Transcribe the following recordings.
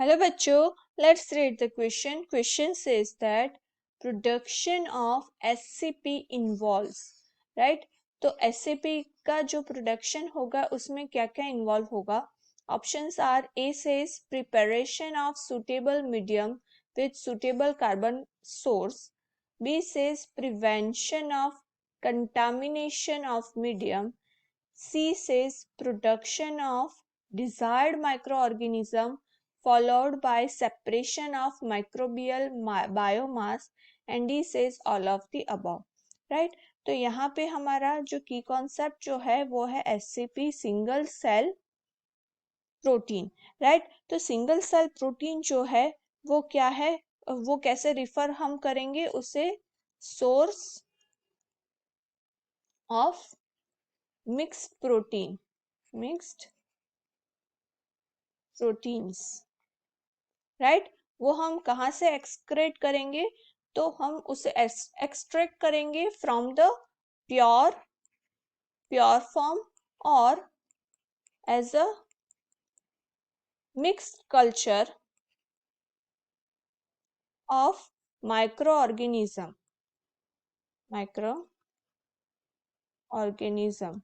Hello बच्चों, let's read the question. Question says that production of SCP involves, right? तो SCP का जो production होगा उसमें क्या क्या involve होगा? Options are A says preparation of suitable medium with suitable carbon source. B says prevention of contamination of medium. C says production of desired microorganism followed by separation of microbial biomass, and D says all of the above. right? तो यहाँ पे हमारा जो की concept जो है वो है SCP single cell protein. Right? तो सिंगल सेल प्रोटीन जो है वो क्या है, वो कैसे रिफर हम करेंगे उसे, source of mixed protein, mixed proteins. Right? वो हम कहाँ से एक्सक्रेट करेंगे, तो हम उसे एक्सट्रैक्ट करेंगे from the pure pure form और as a mixed culture of micro organism, micro organism.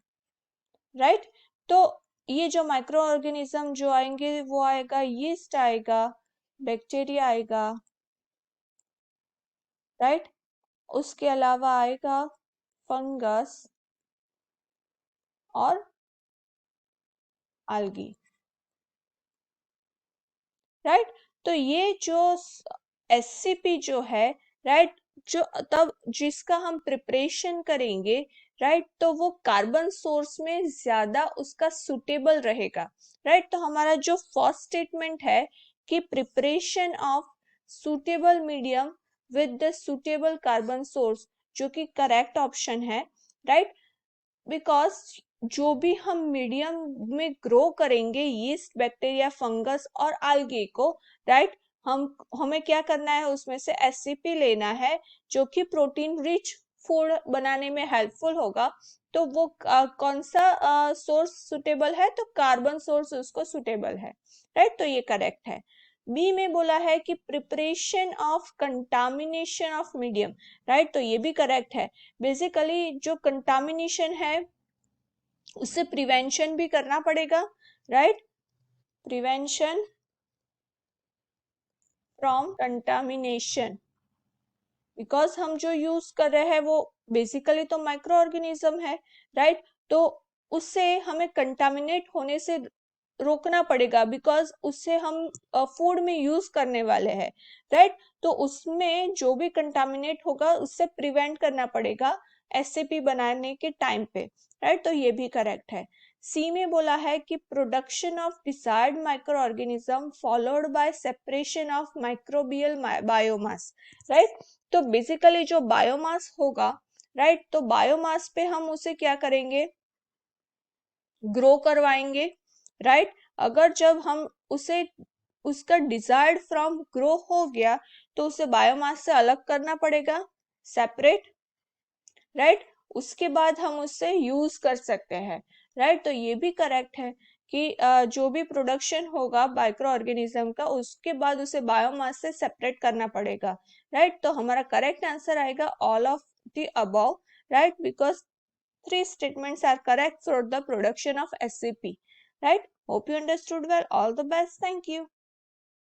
Right? तो ये जो माइक्रो ऑर्गेनिज्म जो आएंगे वो आएगा यीस्ट आएगा, बैक्टीरिया आएगा. राइट? उसके अलावा आएगा फंगस और algae. राइट? तो ये जो SCP जो है, राइट, जो तब जिसका हम प्रिपरेशन करेंगे, राइट, तो वो कार्बन सोर्स में ज्यादा उसका सुटेबल रहेगा. राइट? तो हमारा जो फर्स्ट स्टेटमेंट है कि preparation of suitable medium with the suitable carbon source, जो कि करेक्ट ऑप्शन है. राइट? बिकॉज जो भी हम मीडियम में ग्रो करेंगे यीस्ट, बैक्टीरिया, फंगस और algae को, राइट, हमें क्या करना है, उसमें से SCP लेना है जो कि प्रोटीन रिच फूड बनाने में हेल्पफुल होगा. तो वो कौन सा सोर्स सुटेबल है, तो कार्बन सोर्स उसको सुटेबल है. राइट? तो ये करेक्ट है. बी में बोला है कि preparation of contamination of medium. Right? तो ये भी करेक्ट है. बेसिकली जो कंटामिनेशन है उससे प्रिवेंशन भी करना पड़ेगा. Right? Prevention from contamination, because हम जो यूज कर रहे हैं वो बेसिकली तो माइक्रो ऑर्गेनिज्म है. राइट? तो उससे हमें कंटामिनेट होने से रोकना पड़ेगा, बिकॉज उससे हम फूड में यूज करने वाले हैं. राइट? तो उसमें जो भी कंटामिनेट होगा उससे प्रिवेंट करना पड़ेगा SCP बनाने के टाइम पे. राइट? तो ये भी करेक्ट है. सी में बोला है कि production of desired micro organism followed by separation of microbial biomass. Right? तो बेसिकली जो बायोमास होगा, राइट, तो बायोमास पे हम उसे क्या करेंगे, ग्रो करवाएंगे. राइट? अगर जब हम उसे उसका डिजायर्ड फ्रॉम ग्रो हो गया तो उसे बायोमास से अलग करना पड़ेगा, सेपरेट. राइट? उसके बाद हम उससे यूज कर सकते हैं. राइट? तो ये भी करेक्ट है कि जो भी प्रोडक्शन होगा माइक्रो ऑर्गेनिज्म का उसके बाद उसे बायोमास से सेपरेट करना पड़ेगा. राइट? तो हमारा करेक्ट आंसर आएगा all of the above. Right? Because three statements are correct for the production of SCP. Right? Hope you understood well. All the best. Thank you.